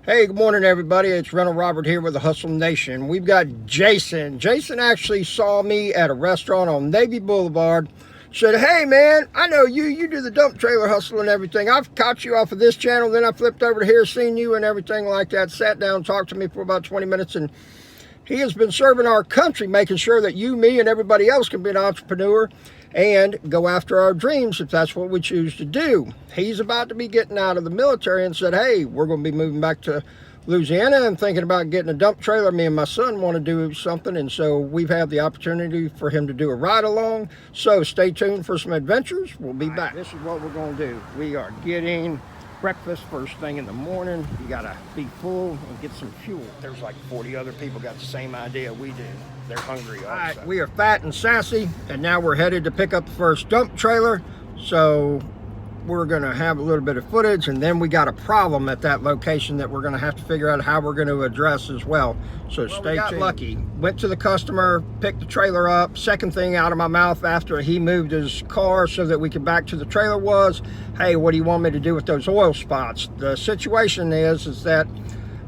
Hey, good morning, everybody. It's Rental Robert here with the Hustle Nation. We've got Jason. Jason actually saw me at a restaurant on Navy Boulevard. Said, hey, man, I know you do the dump trailer hustle and everything. I've caught you off of this channel. Then I flipped over to here, seen you and everything like that. Sat down, talked to me for about 20 minutes. And he has been serving our country, making sure that you, me, and everybody else can be an entrepreneur and go after our dreams if that's what we choose to do. He's about to be getting out of the military and said, hey, we're going to be moving back to Louisiana and thinking about getting a dump trailer. Me and my son want to do something, and so we've had the opportunity for him to do a ride along. So stay tuned for some adventures. We'll be back. This is what we're going to do. We are getting breakfast first thing in the morning. You gotta be full and get some fuel. There's like 40 other people got the same idea we do. They're hungry also. All right, we are fat and sassy, and now we're headed to pick up the first dump trailer. So we're gonna have a little bit of footage, and then we got a problem at that location that we're gonna have to figure out how we're gonna address as well. So stay tuned. We got lucky. Went to the customer, picked the trailer up. Second thing out of my mouth after he moved his car so that we could back to the trailer was, hey, what do you want me to do with those oil spots? The situation is that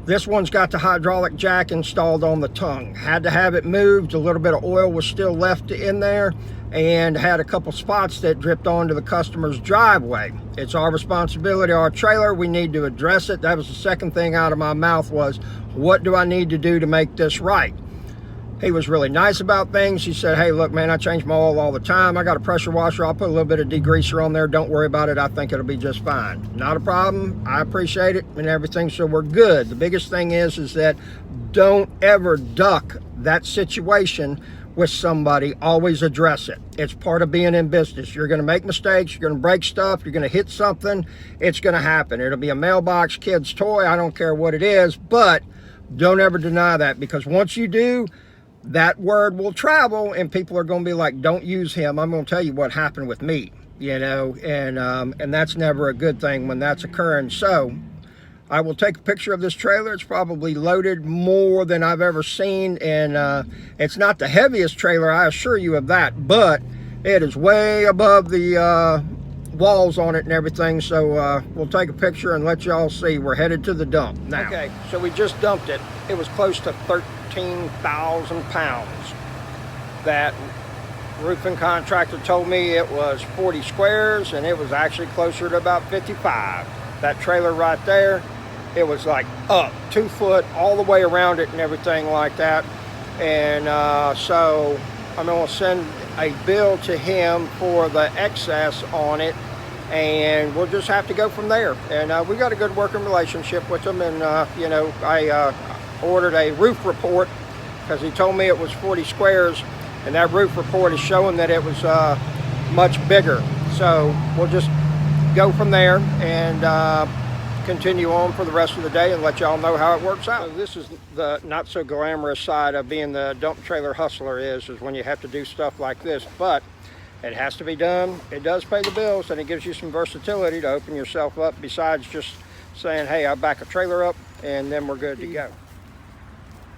this one's got the hydraulic jack installed on the tongue. Had to have it moved. A little bit of oil was still left in there and had a couple spots that dripped onto the customer's driveway. It's our responsibility, our trailer. We need to address it. That was the second thing out of my mouth was, what do I need to do to make this right? He was really nice about things. He said, hey, look, man, I change my oil all the time. I got a pressure washer. I'll put a little bit of degreaser on there. Don't worry about it. I think it'll be just fine. Not a problem. I appreciate it and everything, so we're good. The biggest thing is that don't ever duck that situation with somebody. Always address it. It's part of being in business. You're going to make mistakes. You're going to break stuff. You're going to hit something. It's going to happen. It'll be a mailbox, kid's toy. I don't care what it is, but don't ever deny that, because once you do, that word will travel and people are going to be like, don't use him. I'm going to tell you what happened with me, you know, and that's never a good thing when that's occurring. So I will take a picture of this trailer. It's probably loaded more than I've ever seen, and it's not the heaviest trailer, I assure you of that, but it is way above the walls on it and everything. So we'll take a picture and let y'all see. We're headed to the dump now. Okay, so we just dumped it. It was close to 13,000 pounds. That roofing contractor told me it was 40 squares, and it was actually closer to about 55. That trailer right there, it was like up 2 foot all the way around it and everything like that. And so I'm going to send a bill to him for the excess on it, and we'll just have to go from there. And we got a good working relationship with him, and you know, I ordered a roof report because he told me it was 40 squares, and that roof report is showing that it was much bigger. So we'll just go from there and continue on for the rest of the day and let y'all know how it works out. So this is the not so glamorous side of being the dump trailer hustler is when you have to do stuff like this, but it has to be done. It does pay the bills, and it gives you some versatility to open yourself up besides just saying, hey, I'll back a trailer up and then we're good to go.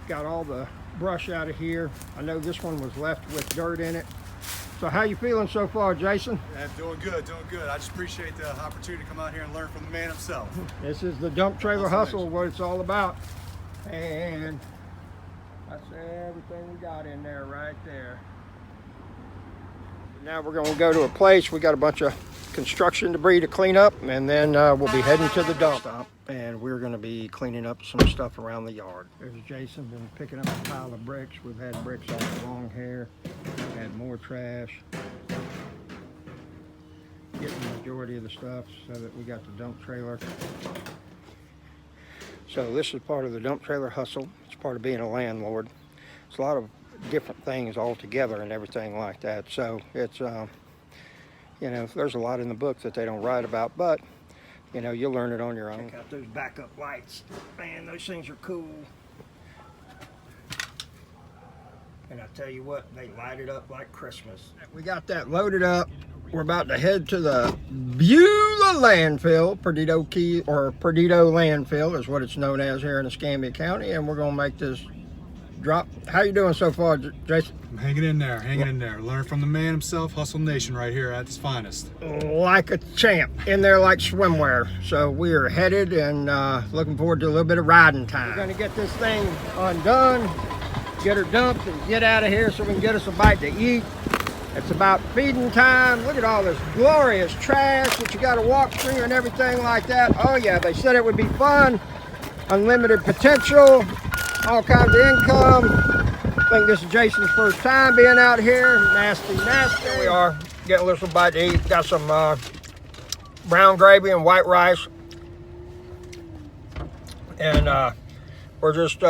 Got all the brush out of here. I know this one was left with dirt in it. So how you feeling so far, Jason? Yeah, doing good, doing good. I just appreciate the opportunity to come out here and learn from the man himself. This is the dump trailer hustle, what it's all about. And that's everything we got in there right there. Now we're going to go to a place. We got a bunch of construction debris to clean up, and then we'll be heading to the dump. And we're going to be cleaning up some stuff around the yard. There's Jason been picking up a pile of bricks. We've had bricks off the long hair. Had more trash. Getting the majority of the stuff so that we got the dump trailer. So this is part of the dump trailer hustle. It's part of being a landlord. It's a lot of different things all together and everything like that. So it's, you know, there's a lot in the book that they don't write about, but you know, you'll learn it on your own. Check out those backup lights. Man, those things are cool. And I tell you what, they light it up like Christmas. We got that loaded up. We're about to head to the Beulah Landfill, Perdido Landfill is what it's known as here in Escambia County, and we're gonna make this drop. How you doing so far, Jason? I'm hanging in there, Learn from the man himself, Hustle Nation right here at its finest. Like a champ, in there like swimwear. So we are headed and looking forward to a little bit of riding time. We're gonna get this thing undone, get her dumped, and get out of here so we can get us a bite to eat. It's about feeding time. Look at all this glorious trash that you got to walk through and everything like that. Oh yeah, they said it would be fun, unlimited potential, all kinds of income. I think this is Jason's first time being out here. Nasty, nasty. Here we are, getting a little bite to eat. Got some brown gravy and white rice. And we're just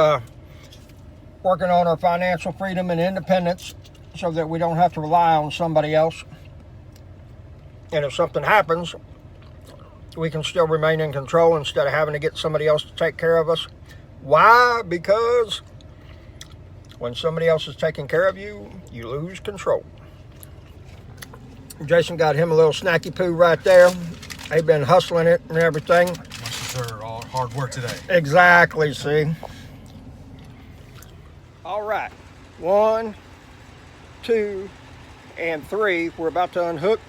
working on our financial freedom and independence so that we don't have to rely on somebody else. And if something happens, we can still remain in control instead of having to get somebody else to take care of us. Why? Because when somebody else is taking care of you, you lose control. Jason got him a little snacky poo right there. They've been hustling it and everything. Much deserved, all hard work today. Exactly, see. All right, 1, 2, and 3. We're about to unhook.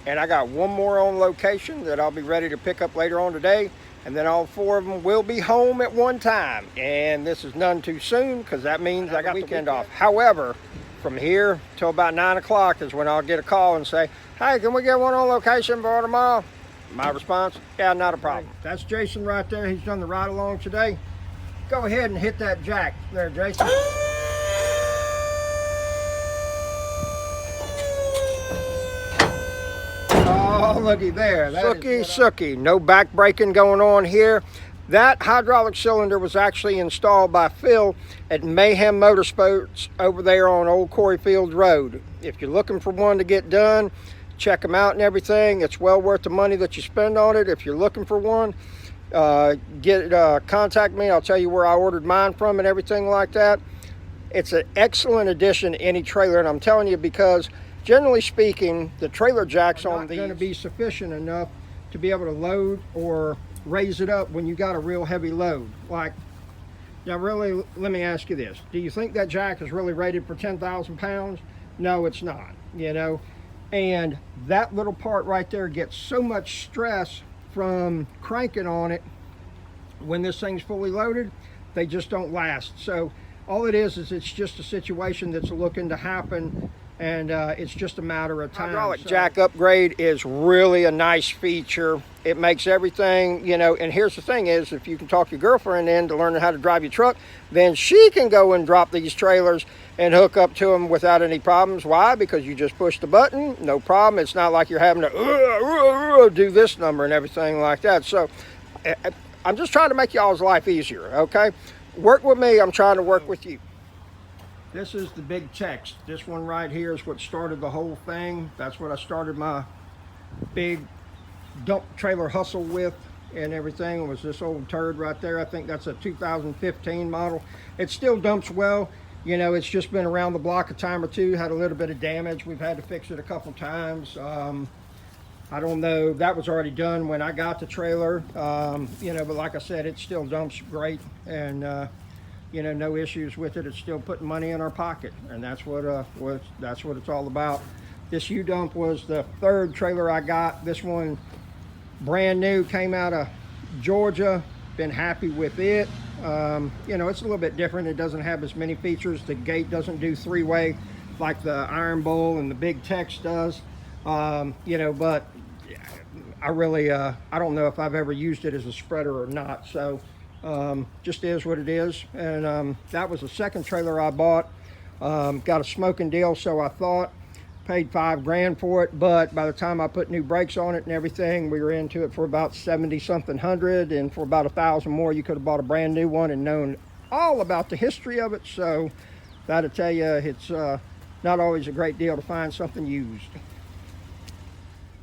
And I got one more on location that I'll be ready to pick up later on today. And then all 4 of them will be home at one time. And this is none too soon because that means I got the weekend off. However, from here till about 9 o'clock is when I'll get a call and say, hey, can we get one on location for tomorrow? My response, yeah, not a problem. That's Jason right there. He's done the ride along today. Go ahead and hit that jack there, Jason. Oh, looky there. Sooky. No back braking going on here. That hydraulic cylinder was actually installed by Phil at Mayhem Motorsports over there on Old Coreyfield Road. If you're looking for one to get done, check them out and everything. It's well worth the money that you spend on it. If you're looking for one, contact me. I'll tell you where I ordered mine from and everything like that. It's an excellent addition to any trailer, and I'm telling you because generally speaking, the trailer jacks on these are going to be sufficient enough to be able to load or raise it up when you got a real heavy load. Like, now really, let me ask you this. Do you think that jack is really rated for 10,000 pounds? No, it's not, you know. And that little part right there gets so much stress from cranking on it when this thing's fully loaded, they just don't last. So all it is it's just a situation that's looking to happen, and it's just a matter of time. Hydraulic jack upgrade is really a nice feature. It makes everything, you know, and here's the thing is, if you can talk your girlfriend into learning how to drive your truck, then she can go and drop these trailers and hook up to them without any problems. Why? Because you just push the button, no problem. It's not like you're having to do this number and everything like that. So I'm just trying to make y'all's life easier, okay? Work with me, I'm trying to work with you. This is the big text. This one right here is what started the whole thing. That's what I started my big dump trailer hustle with and everything. It was this old turd right there. I think that's a 2015 model. It still dumps well. You know, it's just been around the block a time or two, had a little bit of damage. We've had to fix it a couple times. I don't know, that was already done when I got the trailer. You know, but like I said, it still dumps great, and you know, no issues with it. It's still putting money in our pocket, and that's what it's all about. This U-Dump was the 3rd trailer I got. This one, brand new, came out of Georgia. Been happy with it. You know, it's a little bit different. It doesn't have as many features. The gate doesn't do 3-way like the Iron Bull and the Big Tex does. You know, but I really, I don't know if I've ever used it as a spreader or not. So just is what it is. And that was the 2nd trailer I bought. Got a smoking deal, so I thought. Paid $5 grand for it, but by the time I put new brakes on it and everything, we were into it for about 70 something hundred, and for about 1,000 more you could have bought a brand new one and known all about the history of it. So that'll tell you it's not always a great deal to find something used.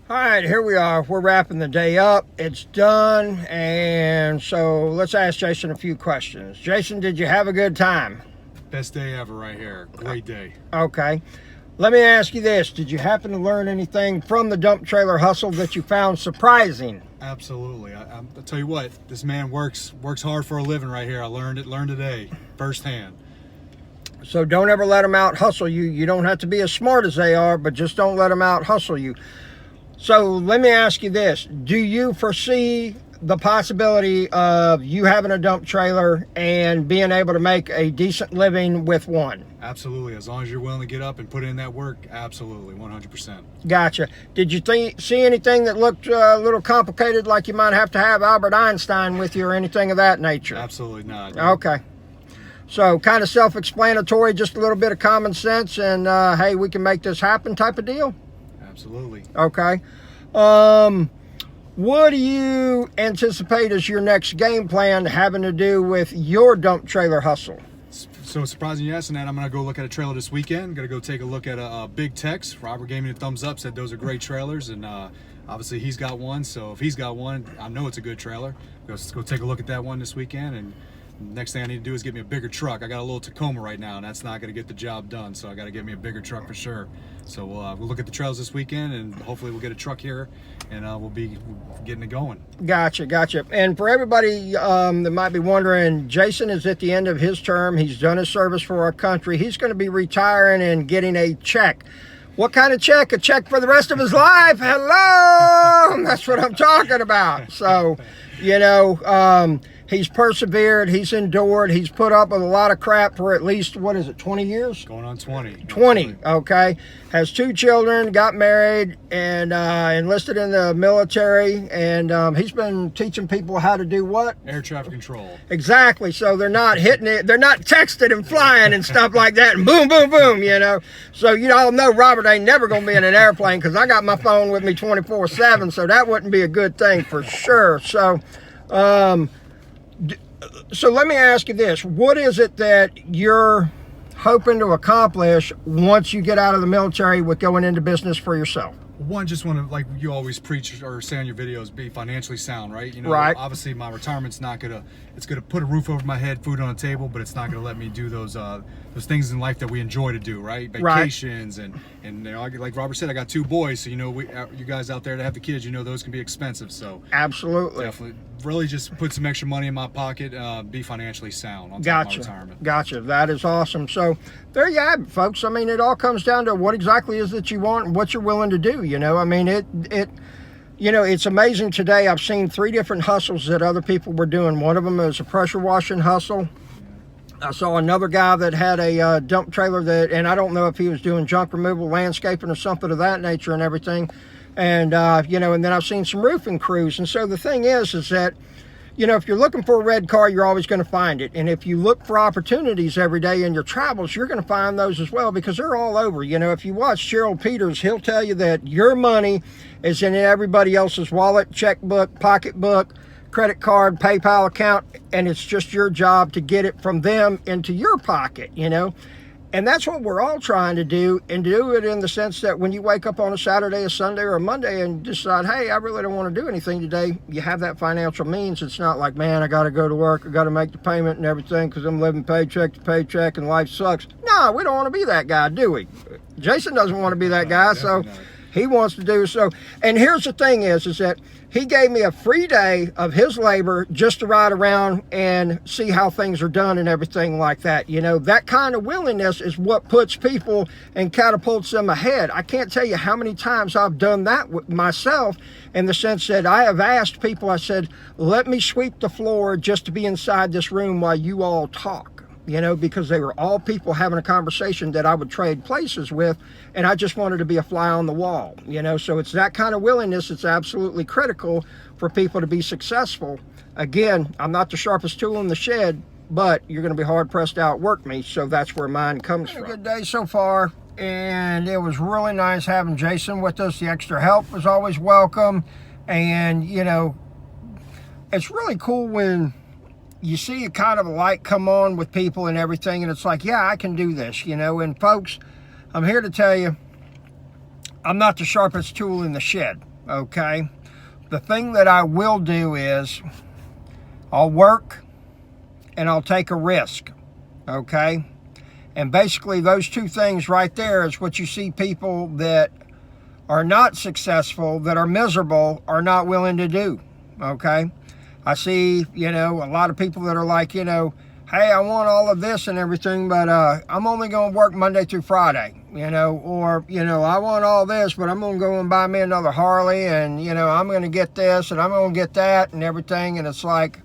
All right, here we are. We're wrapping the day up. It's done, and so let's ask Jason a few questions. Jason, did you have a good time? Best day ever right here. Great day. Okay. Let me ask you this. Did you happen to learn anything from the dump trailer hustle that you found surprising? Absolutely. I'll tell you what, this man works hard for a living right here. I learned today, firsthand. So don't ever let them out hustle you. You don't have to be as smart as they are, but just don't let them out hustle you. So let me ask you this. Do you foresee the possibility of you having a dump trailer and being able to make a decent living with one? Absolutely. As long as you're willing to get up and put in that work, absolutely, 100%. Gotcha. Did you see anything that looked a little complicated, like you might have to have Albert Einstein with you or anything of that nature? Absolutely not. Okay. So kind of self-explanatory, just a little bit of common sense, and hey, we can make this happen type of deal? Absolutely. Okay. What do you anticipate as your next game plan having to do with your dump trailer hustle? So surprising you asking that, I'm going to go look at a trailer this weekend. Going to go take a look at a Big Tex. Robert gave me a thumbs up, said those are great trailers, and obviously he's got one. So if he's got one, I know it's a good trailer. Let's go take a look at that one this weekend, and next thing I need to do is get me a bigger truck. I got a little Tacoma right now, and that's not going to get the job done, so I got to get me a bigger truck for sure. So we'll look at the trails this weekend, and hopefully we'll get a truck here, and we'll be getting it going. Gotcha. And for everybody that might be wondering, Jason is at the end of his term. He's done his service for our country. He's going to be retiring and getting a check. What kind of check? A check for the rest of his life? Hello! That's what I'm talking about. So, you know, he's persevered, he's endured, he's put up with a lot of crap for at least, 20 years? Going on 20. 20, okay. Has 2 children, got married, and enlisted in the military, and he's been teaching people how to do what? Air traffic control. Exactly, so they're not hitting it, they're not texting and flying and stuff like that, and boom, boom, boom, you know. So you all know Robert ain't never going to be in an airplane, because I got my phone with me 24/7, so that wouldn't be a good thing for sure. So let me ask you this. What is it that you're hoping to accomplish once you get out of the military with going into business for yourself? One, just want to, like you always preach or say on your videos, be financially sound, right? You know, right. Obviously my retirement's not gonna, it's gonna put a roof over my head, food on the table, but it's not gonna let me do those things in life that we enjoy to do, right? Vacations, right. And you know, like Robert said, I got 2 boys, so you know, you guys out there that have the kids, you know, those can be expensive. So absolutely, definitely, really just put some extra money in my pocket, be financially sound on top of my retirement. Gotcha. That is awesome. So there you have it, folks. I mean, it all comes down to what exactly is that you want and what you're willing to do. You know, I mean, you know, it's amazing today. I've seen 3 different hustles that other people were doing. One of them is a pressure washing hustle. I saw another guy that had a dump trailer that, and I don't know if he was doing junk removal, landscaping, or something of that nature and everything. And, you know, and then I've seen some roofing crews. And so the thing is that, you know, if you're looking for a red car, you're always going to find it. And if you look for opportunities every day in your travels, you're going to find those as well, because they're all over. You know, if you watch Gerald Peters, he'll tell you that your money is in everybody else's wallet, checkbook, pocketbook, credit card, PayPal account, and it's just your job to get it from them into your pocket, you know. And that's what we're all trying to do, and do it in the sense that when you wake up on a Saturday, a Sunday, or a Monday and decide, hey, I really don't want to do anything today, you have that financial means. It's not like, man, I got to go to work, I got to make the payment and everything because I'm living paycheck to paycheck and life sucks. No, we don't want to be that guy, do we? Jason doesn't want to be that guy, so he wants to do so. And here's the thing is that he gave me a free day of his labor just to ride around and see how things are done and everything like that. You know, that kind of willingness is what puts people and catapults them ahead. I can't tell you how many times I've done that with myself, in the sense that I have asked people, I said, let me sweep the floor just to be inside this room while you all talk. You know, because they were all people having a conversation that I would trade places with, and I just wanted to be a fly on the wall, you know. So it's that kind of willingness that's absolutely critical for people to be successful. Again, I'm not the sharpest tool in the shed, but you're going to be hard-pressed to outwork me, so that's where mine comes from. A good day so far, and it was really nice having Jason with us. The extra help was always welcome, and, you know, it's really cool when you see a kind of a light come on with people and everything, and it's like, yeah, I can do this, you know. And folks, I'm here to tell you, I'm not the sharpest tool in the shed, okay? The thing that I will do is I'll work and I'll take a risk, okay? And basically those two things right there is what you see people that are not successful, that are miserable, are not willing to do, okay? I see, you know, a lot of people that are like, you know, hey, I want all of this and everything, but I'm only going to work Monday through Friday, you know, or, you know, I want all this, but I'm going to go and buy me another Harley, and, you know, I'm going to get this and I'm going to get that and everything. And it's like,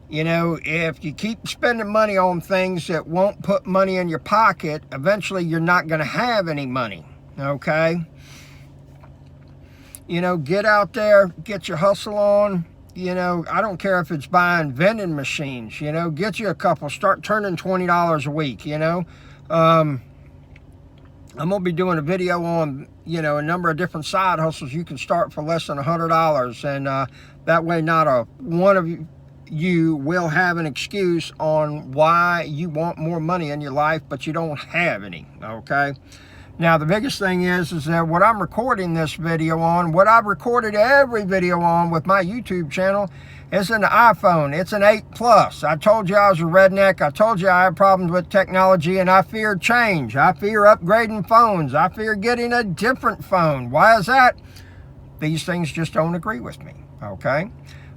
you know, if you keep spending money on things that won't put money in your pocket, eventually you're not going to have any money, okay? You know, get out there, get your hustle on. You know, I don't care if it's buying vending machines, you know, get you a couple, start turning $20 a week, you know. I'm going to be doing a video on, you know, a number of different side hustles you can start for less than $100. And that way not one of you will have an excuse on why you want more money in your life, but you don't have any, okay? Now, the biggest thing is that what I'm recording this video on, what I've recorded every video on with my YouTube channel, is an iPhone. It's an 8 Plus. I told you I was a redneck. I told you I had problems with technology, and I fear change. I fear upgrading phones. I fear getting a different phone. Why is that? These things just don't agree with me, okay?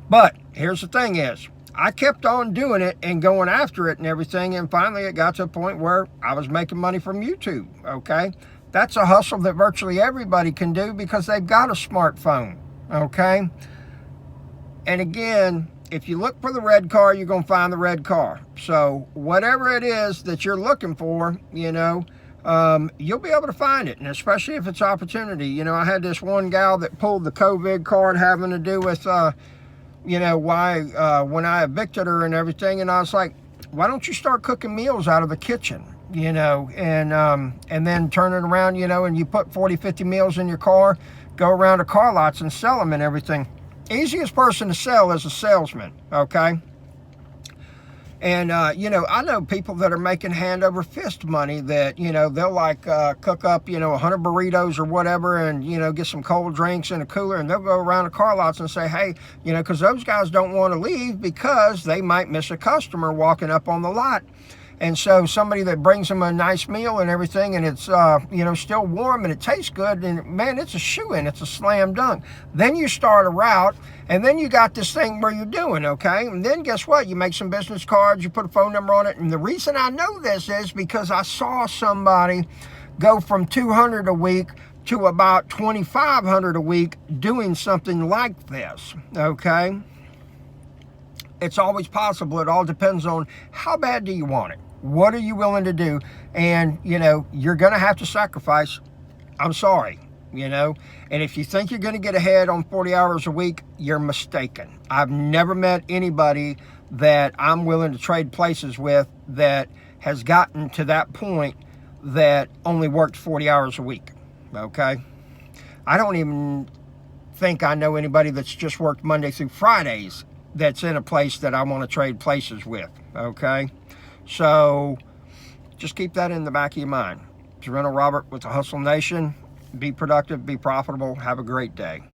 But here's the thing is, I kept on doing it and going after it and everything, and finally it got to a point where I was making money from YouTube, okay? That's a hustle that virtually everybody can do because they've got a smartphone, okay? And again, if you look for the red car, you're going to find the red car. So whatever it is that you're looking for, you know, you'll be able to find it, and especially if it's opportunity. You know, I had this one gal that pulled the COVID card having to do with, you know, why when I evicted her and everything, and I was like, why don't you start cooking meals out of the kitchen? You know, and then turn it around, you know, and you put 40, 50 meals in your car, go around to car lots and sell them and everything. Easiest person to sell is a salesman, okay? And, you know, I know people that are making hand over fist money that, you know, they'll like cook up, you know, 100 burritos or whatever, and, you know, get some cold drinks in a cooler, and they'll go around the car lots and say, hey, you know, because those guys don't want to leave because they might miss a customer walking up on the lot. And so somebody that brings them a nice meal and everything, and it's, you know, still warm and it tastes good, and man, it's a shoo-in, it's a slam dunk. Then you start a route, and then you got this thing where you're doing, okay? And then guess what? You make some business cards, you put a phone number on it. And the reason I know this is because I saw somebody go from 200 a week to about 2,500 a week doing something like this, okay? It's always possible. It all depends on how bad do you want it? What are you willing to do? And, you know, you're going to have to sacrifice. I'm sorry, you know. And if you think you're going to get ahead on 40 hours a week, you're mistaken. I've never met anybody that I'm willing to trade places with that has gotten to that point that only worked 40 hours a week, okay? I don't even think I know anybody that's just worked Monday through Fridays that's in a place that I want to trade places with, okay? So just keep that in the back of your mind. It's Rental Robert with the Hustle Nation. Be productive, be profitable, have a great day.